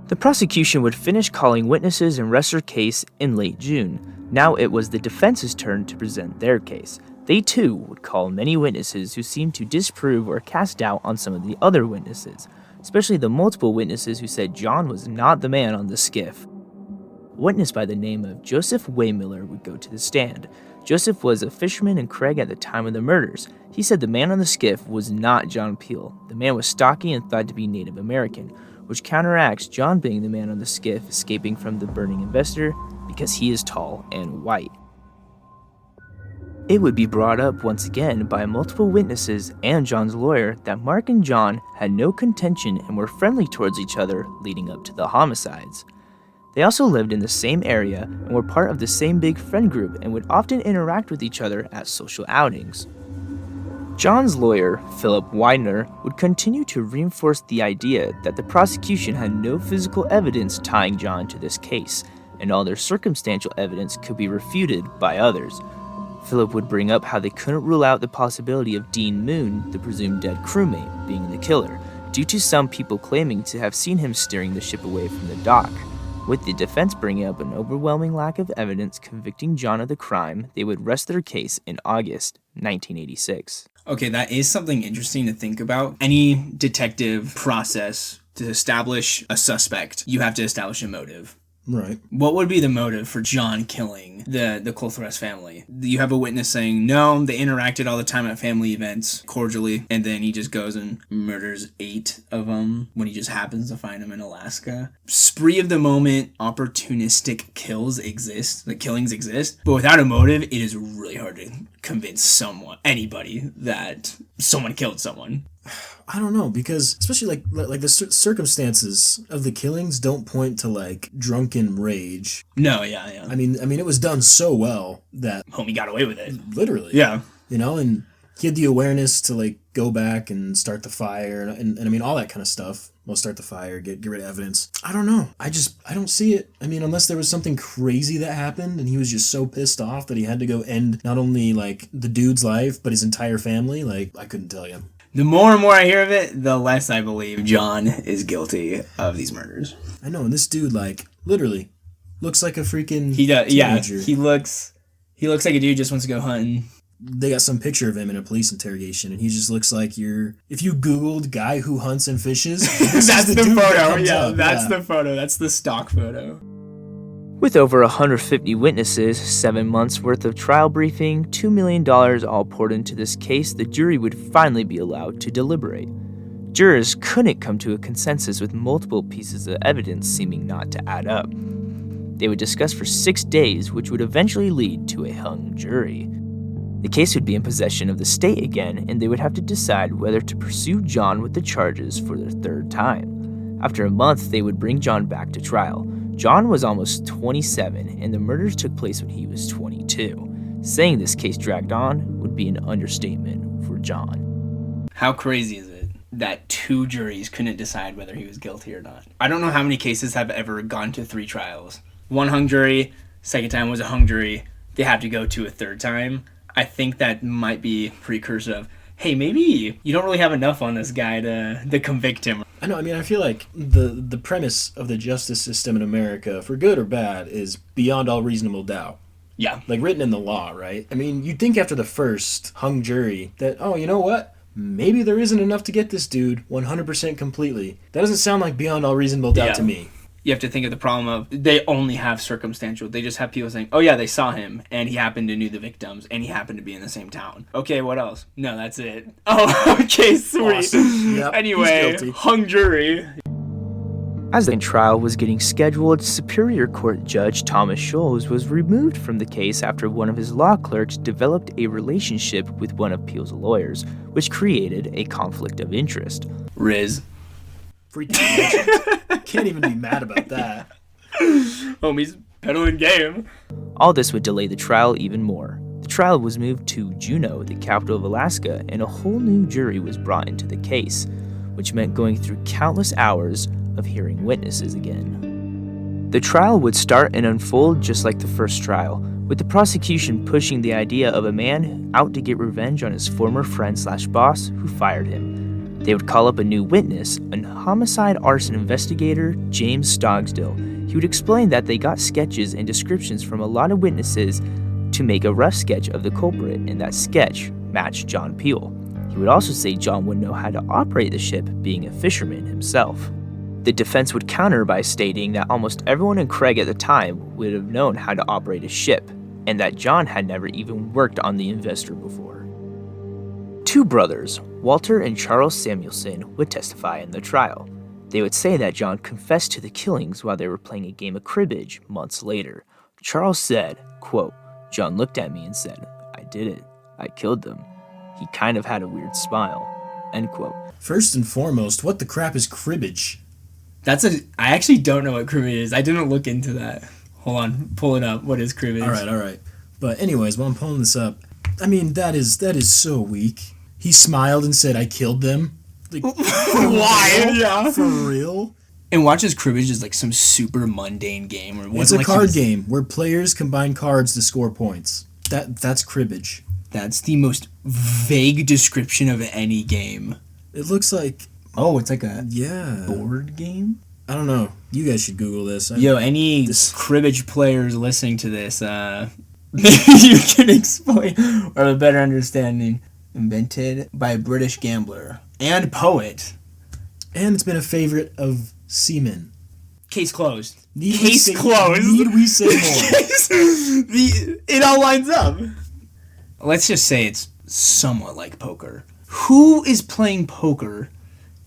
S2: The prosecution would finish calling witnesses and rest her case in late June. Now it was the defense's turn to present their case. They too would call many witnesses who seemed to disprove or cast doubt on some of the other witnesses, especially the multiple witnesses who said John was not the man on the skiff. A witness by the name of Joseph Waymiller would go to the stand. Joseph was a fisherman in Craig at the time of the murders. He said the man on the skiff was not John Peel. The man was stocky and thought to be Native American, which counteracts John being the man on the skiff escaping from the burning investor because he is tall and white. It would be brought up once again by multiple witnesses and John's lawyer that Mark and John had no contention and were friendly towards each other leading up to the homicides. They also lived in the same area and were part of the same big friend group and would often interact with each other at social outings. John's lawyer, Philip Widener, would continue to reinforce the idea that the prosecution had no physical evidence tying John to this case, and all their circumstantial evidence could be refuted by others. Philip would bring up how they couldn't rule out the possibility of Dean Moon, the presumed dead crewmate, being the killer, due to some people claiming to have seen him steering the ship away from the dock. With the defense bringing up an overwhelming lack of evidence convicting John of the crime, they would rest their case in August 1986.
S3: Okay, that is something interesting to think about. Any detective process to establish a suspect, you have to establish a motive.
S4: Right.
S3: What would be the motive for John killing the Colthress family? You have a witness saying, no, they interacted all the time at family events cordially, and then he just goes and murders 8 of them when he just happens to find them in Alaska. Spree of the moment, opportunistic killings exist, but without a motive, it is really hard to convince anybody that someone killed someone.
S4: I don't know, because especially like the circumstances of the killings don't point to like drunken rage.
S3: No, yeah.
S4: I mean, it was done so well that
S3: homie got away with it.
S4: Literally.
S3: Yeah.
S4: And he had the awareness to like go back and start the fire and I mean all that kind of stuff. We'll start the fire, get rid of evidence. I don't know. I don't see it. I mean, unless there was something crazy that happened and he was just so pissed off that he had to go end not only like the dude's life but his entire family. Like, I couldn't tell you.
S3: The more and more I hear of it, the less I believe John is guilty of these murders.
S4: I know, and this dude, like, literally looks like a freaking
S3: teenager. Yeah, he looks like a dude who just wants to go hunting.
S4: They got some picture of him in a police interrogation, and he just looks like if you Googled guy who hunts and fishes,
S3: that's the photo. Yeah, that's the photo. That's the stock photo.
S2: With over 150 witnesses, 7 months worth of trial briefing, $2 million all poured into this case, the jury would finally be allowed to deliberate. Jurors couldn't come to a consensus with multiple pieces of evidence seeming not to add up. They would discuss for 6 days, which would eventually lead to a hung jury. The case would be in possession of the state again, and they would have to decide whether to pursue John with the charges for the 3rd time. After a month, they would bring John back to trial. John was almost 27, and the murders took place when he was 22. Saying this case dragged on would be an understatement for John.
S3: How crazy is it that 2 juries couldn't decide whether he was guilty or not? I don't know how many cases have ever gone to 3 trials. 1 hung jury, second time was a hung jury. They have to go to a 3rd time. I think that might be a precursor of, hey, maybe you don't really have enough on this guy to convict him.
S4: I know, I mean, I feel like the premise of the justice system in America, for good or bad, is beyond all reasonable doubt.
S3: Yeah.
S4: Like written in the law, right? I mean, you'd think after the first hung jury that, oh, you know what? Maybe there isn't enough to get this dude 100% completely. That doesn't sound like beyond all reasonable doubt to me.
S3: You have to think of the problem of they only have circumstantial. They just have people saying, oh yeah, they saw him and he happened to know the victims and he happened to be in the same town. Okay, what else? No, that's it. Oh, okay, sweet.
S4: Awesome. Yep,
S3: anyway, hung jury.
S2: As the trial was getting scheduled, Superior Court Judge Thomas Scholes was removed from the case after one of his law clerks developed a relationship with one of Peel's lawyers, which created a conflict of interest.
S3: Riz.
S4: Freaking can't even be mad about that.
S3: Homie's peddling game.
S2: All this would delay the trial even more. The trial was moved to Juneau, the capital of Alaska, and a whole new jury was brought into the case, which meant going through countless hours of hearing witnesses again. The trial would start and unfold just like the first trial, with the prosecution pushing the idea of a man out to get revenge on his former friend/boss who fired him. They would call up a new witness, a homicide arson investigator, James Stogsdill. He would explain that they got sketches and descriptions from a lot of witnesses to make a rough sketch of the culprit, and that sketch matched John Peel. He would also say John would know how to operate the ship, being a fisherman himself. The defense would counter by stating that almost everyone in Craig at the time would have known how to operate a ship, and that John had never even worked on the Investor before. Two brothers, Walter and Charles Samuelson, would testify in the trial. They would say that John confessed to the killings while they were playing a game of cribbage months later. Charles said, quote, "John looked at me and said, 'I did it. I killed them.' He kind of had a weird smile." End quote.
S4: First and foremost, what the crap is cribbage?
S3: I actually don't know what cribbage is. I didn't look into that. Hold on, pull it up. What is cribbage?
S4: All right. But anyways, while I'm pulling this up, I mean, that is so weak. He smiled and said, "I killed them." Like,
S3: why? Yeah.
S4: For real?
S3: And watches cribbage is like some super mundane game.
S4: It's a card game where players combine cards to score points. That's cribbage.
S3: That's the most vague description of any game.
S4: It looks like...
S3: Oh, it's like a
S4: yeah
S3: board game?
S4: I don't know. You guys should Google this.
S3: Any cribbage players listening to this, maybe you can explain or have a better understanding. Invented by a British gambler and poet.
S4: And it's been a favorite of seamen.
S3: Case closed.
S4: Closed.
S3: Need
S4: we say more?
S3: It all lines up. Let's just say it's somewhat like poker. Who is playing poker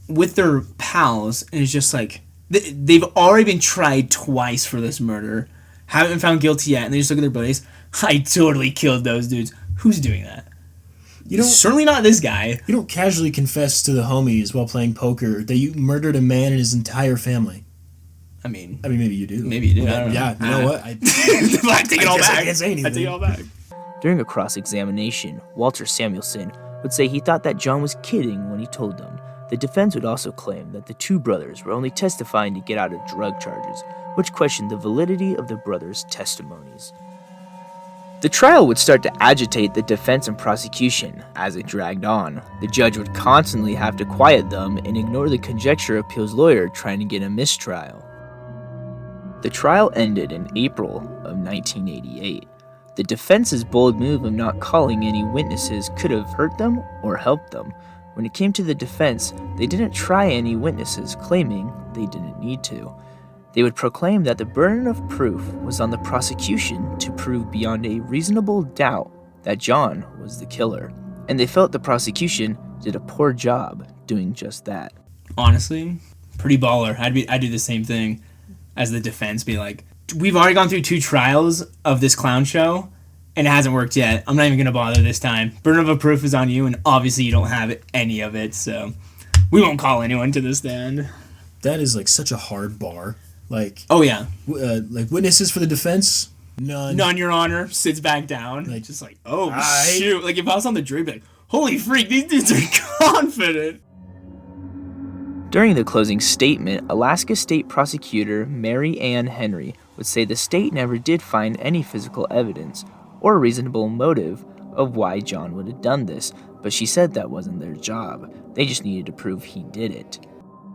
S3: with their pals and is just like, they've already been tried twice for this murder, haven't been found guilty yet, and they just look at their buddies, "I totally killed those dudes." Who's doing that? Certainly not this guy.
S4: You don't casually confess to the homies while playing poker that you murdered a man and his entire family.
S3: I mean,
S4: maybe you do.
S3: Maybe you do. I don't know.
S4: Yeah, you know what?
S3: I take it all back.
S4: I can't say anything.
S3: I take it all back.
S2: During a cross-examination, Walter Samuelson would say he thought that John was kidding when he told them. The defense would also claim that the two brothers were only testifying to get out of drug charges, which questioned the validity of the brothers' testimonies. The trial would start to agitate the defense and prosecution as it dragged on. The judge would constantly have to quiet them and ignore the conjecture of Peel's lawyer trying to get a mistrial. The trial ended in April of 1988. The defense's bold move of not calling any witnesses could have hurt them or helped them. When it came to the defense, they didn't try any witnesses, claiming they didn't need to. They would proclaim that the burden of proof was on the prosecution to prove beyond a reasonable doubt that John was the killer, and they felt the prosecution did a poor job doing just that.
S3: Honestly, pretty baller. I'd do the same thing as the defense, be like, "We've already gone through 2 trials of this clown show, and it hasn't worked yet. I'm not even going to bother this time. Burden of proof is on you, and obviously you don't have any of it, so we won't call anyone to the stand."
S4: That is like such a hard bar. Like,
S3: oh yeah,
S4: like witnesses for the defense, none,
S3: Your Honor. Sits back down,
S4: like,
S3: just like, oh shoot. Like if I was on the jury, I'd be like, holy freak, these dudes are confident.
S2: During the closing statement, Alaska State Prosecutor Mary Ann Henry would say the state never did find any physical evidence or a reasonable motive of why John would have done this, but she said that wasn't their job. They just needed to prove he did it.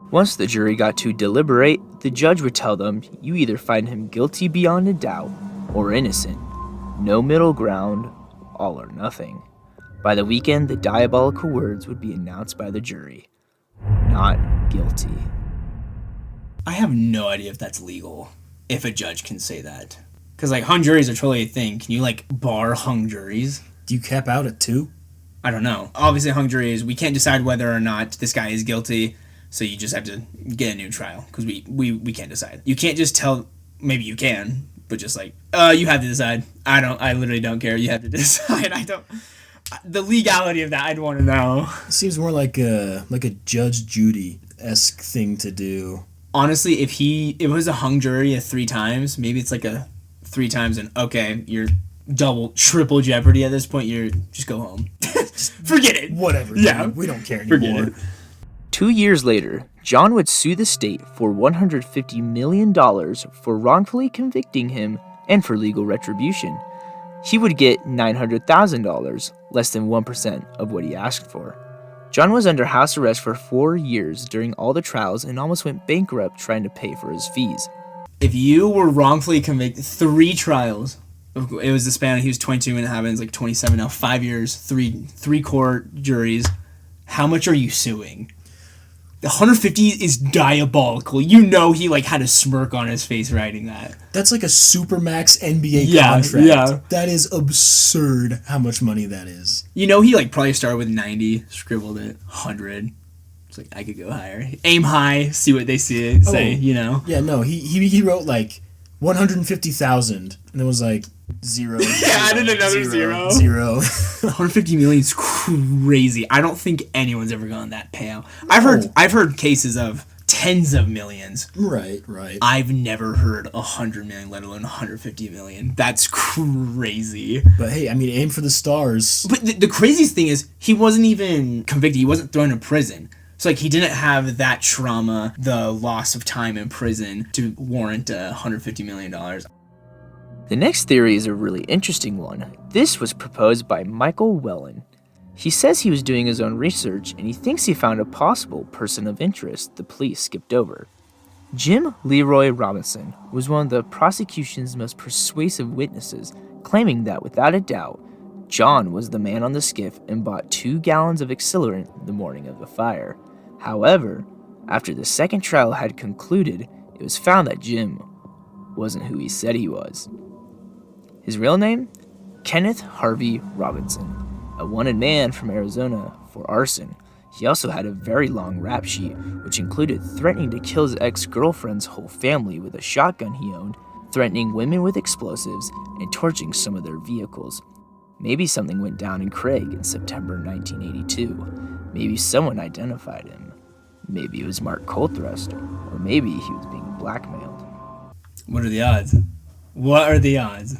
S2: Once the jury got to deliberate, the judge would tell them, "You either find him guilty beyond a doubt or innocent. No middle ground, all or nothing." By the weekend, the diabolical words would be announced by the jury: "Not guilty."
S3: I have no idea if that's legal, if a judge can say that. Because, like, hung juries are totally a thing. Can you, like, bar hung juries?
S4: Do you cap out at 2?
S3: I don't know. Obviously, hung juries, we can't decide whether or not this guy is guilty, so you just have to get a new trial, because we can't decide. You can't just tell, maybe you can, but just like, you have to decide. I literally don't care. You have to decide. The legality of that, I'd want to know.
S4: It seems more like a Judge Judy-esque thing to do.
S3: Honestly, if it was a hung jury of 3 times, maybe it's like a 3 times and, okay, you're triple jeopardy at this point, you're just go home. Forget it.
S4: Whatever.
S3: Yeah.
S4: Dude. We don't care anymore.
S2: 2 years later, John would sue the state for $150 million for wrongfully convicting him and for legal retribution. He would get $900,000, less than 1% of what he asked for. John was under house arrest for 4 years during all the trials and almost went bankrupt trying to pay for his fees.
S3: If you were wrongfully convicted, 3 trials, it was the span, he was 22 and it happens like 27 now, 5 years, three court juries. How much are you suing? The 150 is diabolical. You know he like had a smirk on his face writing that.
S4: That's like a supermax NBA contract. Yeah. That is absurd how much money that is.
S3: You know he like probably started with 90, scribbled it, 100. It's like, I could go higher. Aim high, see what they say, you know?
S4: Yeah, no, he wrote like 150,000 and it was like zero.
S3: Yeah, added another zero. 150 million is crazy. I don't think anyone's ever gotten that payout. I've heard cases of tens of millions.
S4: Right.
S3: I've never heard 100 million, let alone 150 million. That's crazy.
S4: But hey, I mean, aim for the stars.
S3: But the craziest thing is he wasn't even convicted. He wasn't thrown in prison. So, like, he didn't have that trauma, the loss of time in prison, to warrant $150 million.
S2: The next theory is a really interesting one. This was proposed by Michael Whelan. He says he was doing his own research, and he thinks he found a possible person of interest the police skipped over. Jim Leroy Robinson was one of the prosecution's most persuasive witnesses, claiming that, without a doubt, John was the man on the skiff and bought 2 gallons of accelerant the morning of the fire. However, after the second trial had concluded, it was found that Jim wasn't who he said he was. His real name? Kenneth Harvey Robinson, a wanted man from Arizona for arson. He also had a very long rap sheet, which included threatening to kill his ex-girlfriend's whole family with a shotgun he owned, threatening women with explosives, and torching some of their vehicles. Maybe something went down in Craig in September 1982. Maybe someone identified him. Maybe it was Mark Colthrust, or maybe he was being blackmailed.
S3: What are the odds? What are the odds?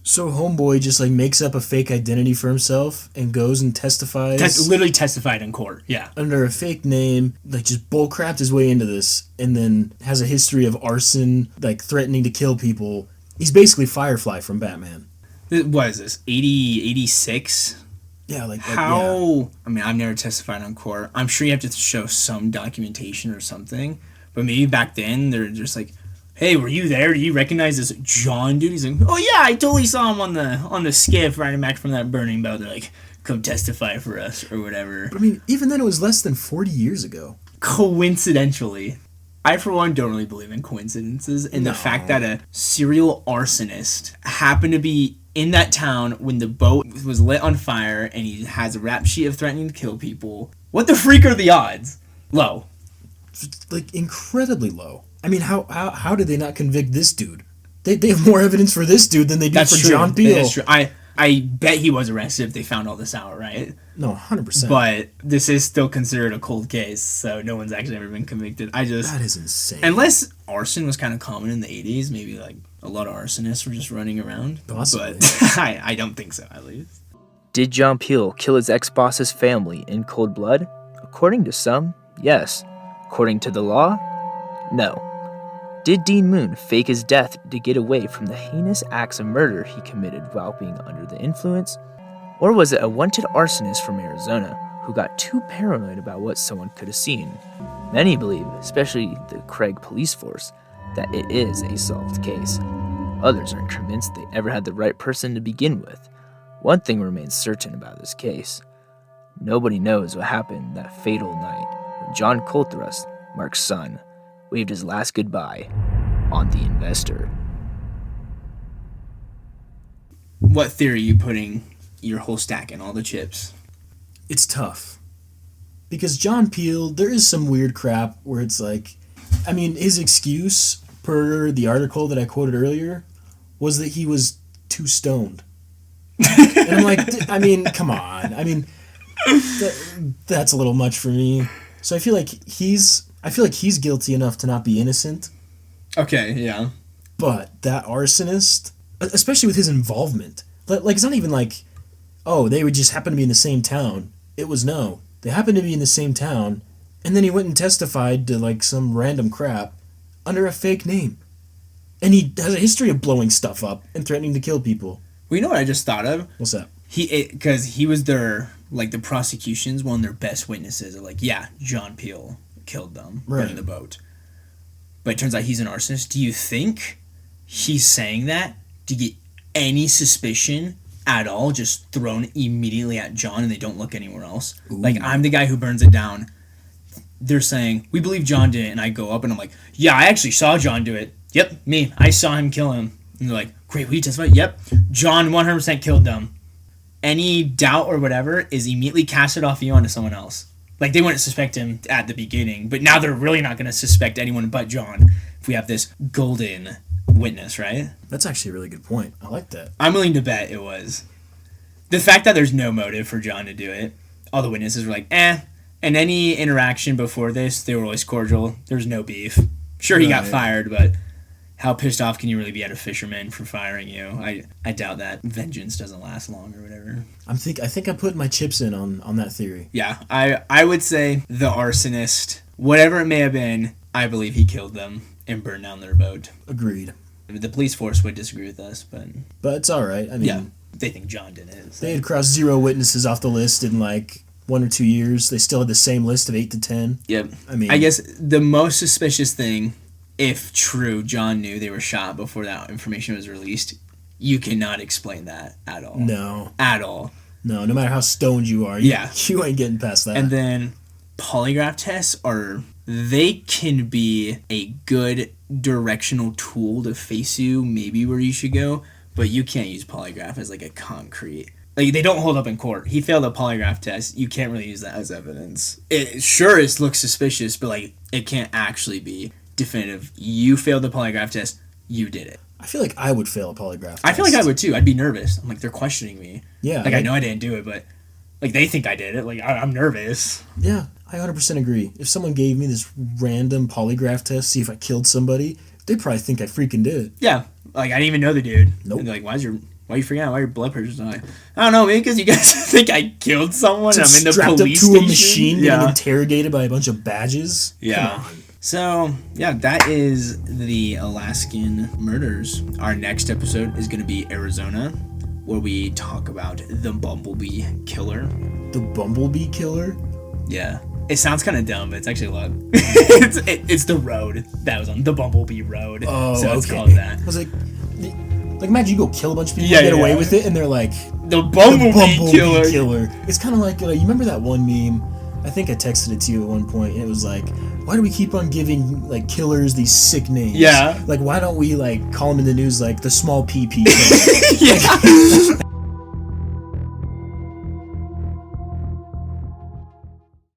S4: So homeboy just like makes up a fake identity for himself and goes and testifies.
S3: Literally testified in court, yeah.
S4: Under a fake name, like just bullcrapped his way into this, and then has a history of arson, like threatening to kill people. He's basically Firefly from Batman.
S3: What is this, 86?
S4: Yeah,
S3: how?
S4: Yeah.
S3: I mean, I've never testified on court. I'm sure you have to show some documentation or something. But maybe back then they're just like, "Hey, were you there? Do you recognize this John dude?" He's like, "Oh yeah, I totally saw him on the skiff riding back from that burning boat." They're like, "Come testify for us," or whatever.
S4: But I mean, even then it was less than 40 years ago.
S3: Coincidentally, I for one don't really believe in coincidences, and the fact that a serial arsonist happened to be in that town when the boat was lit on fire and he has a rap sheet of threatening to kill people. What the freak are the odds? Low.
S4: Like, incredibly low. I mean, how did they not convict this dude? They have more evidence for this dude than they do for John Peel.
S3: That's true. I bet he was arrested if they found all this out, right?
S4: No, 100%.
S3: But this is still considered a cold case, so no one's actually ever been convicted.
S4: That is insane.
S3: Unless arson was kind of common in the 80s, maybe like a lot of arsonists were just running around.
S4: Possibly.
S3: But I don't think so, at least.
S2: Did John Peel kill his ex-boss's family in cold blood? According to some, yes. According to the law, no. Did Dean Moon fake his death to get away from the heinous acts of murder he committed while being under the influence? Or was it a wanted arsonist from Arizona who got too paranoid about what someone could have seen? Many believe, especially the Craig police force, that it is a solved case. Others aren't convinced they ever had the right person to begin with. One thing remains certain about this case. Nobody knows what happened that fatal night when John Colthrust, Mark's son, waved his last goodbye on The Investor.
S3: What theory are you putting your whole stack in, all the chips?
S4: It's tough. Because John Peel, there is some weird crap where it's like, I mean, his excuse, per the article that I quoted earlier, was that he was too stoned. And I'm like, I mean, come on. I mean, that's a little much for me. So I feel like he's guilty enough to not be innocent.
S3: Okay, yeah.
S4: But that arsonist, especially with his involvement, like it's not even like, oh, they would just happen to be in the same town. It was no. They happened to be in the same town, And then he went and testified to, like, some random crap under a fake name. And he has a history of blowing stuff up and threatening to kill people.
S3: Well, you know what I just thought of?
S4: What's that?
S3: Because he was their, like, the prosecution's one of their best witnesses. They're like, yeah, John Peel killed them in the boat. But it turns out he's an arsonist. Do you think he's saying that to get any suspicion at all just thrown immediately at John and they don't look anywhere else? Ooh. Like, I'm the guy who burns it down. They're saying, we believe John did it. And I go up and I'm like, yeah, I actually saw John do it. Yep, me. I saw him kill him. And they're like, great, will you testify? Yep, John 100% killed them. Any doubt or whatever is immediately casted off you onto someone else. Like, they wouldn't suspect him at the beginning, but now they're really not going to suspect anyone but John if we have this golden witness, right?
S4: That's actually a really good point. I like that.
S3: I'm willing to bet it was. The fact that there's no motive for John to do it, all the witnesses were like, And any interaction before this, they were always cordial. There was no beef. Sure, he got fired, but how pissed off can you really be at a fisherman for firing you? I doubt that vengeance doesn't last long or whatever.
S4: I think I'm putting my chips in on that theory.
S3: Yeah, I would say the arsonist, whatever it may have been, I believe he killed them and burned down their boat.
S4: Agreed.
S3: The police force would disagree with us, but
S4: it's all right. I mean,
S3: yeah, they think John did it. So.
S4: They had crossed 0 witnesses off the list in like 1 or 2 years. They still had the same list of 8 to 10.
S3: Yep.
S4: I mean,
S3: I guess the most suspicious thing, if true, John knew they were shot before that information was released. You cannot explain that at all.
S4: No.
S3: At all.
S4: No matter how stoned you are, you ain't getting past that.
S3: And then polygraph tests they can be a good directional tool to face you, maybe where you should go, but you can't use polygraph as like a concrete. Like, they don't hold up in court. He failed a polygraph test. You can't really use that as evidence. It looks suspicious, but like it can't actually be definitive. You failed the polygraph test. You did it.
S4: I feel like I would fail a polygraph test.
S3: I feel like I would too. I'd be nervous. I'm like, they're questioning me.
S4: Yeah.
S3: Like, I know I didn't do it, but like they think I did it. Like, I'm nervous.
S4: Yeah, I 100% agree. If someone gave me this random polygraph test, see if I killed somebody, they'd probably think I freaking did it.
S3: Yeah. Like, I didn't even know the dude.
S4: Nope.
S3: And they're like, why are you freaking out? Why are your blood pressure's high? I don't know, maybe because you guys think I killed someone and I'm in the police
S4: strapped up to
S3: station.
S4: A machine getting interrogated by a bunch of badges.
S3: Yeah. Come on. So, yeah, that is the Alaskan murders. Our next episode is going to be Arizona, where we talk about the bumblebee killer.
S4: The bumblebee killer?
S3: Yeah. It sounds kind of dumb, but it's actually a lot. It's the road that was on the Bumblebee Road. Oh, so it's called that.
S4: I was like, imagine you go kill a bunch of people and get away with it, and they're like,
S3: the Bumblebee killer.
S4: It's kind of like, you remember that one meme? I think I texted it to you at one point, and it was like, why do we keep on giving, like, killers these sick names?
S3: Yeah.
S4: Like, why don't we, like, call them in the news, like, the small PP killer?
S3: Yeah.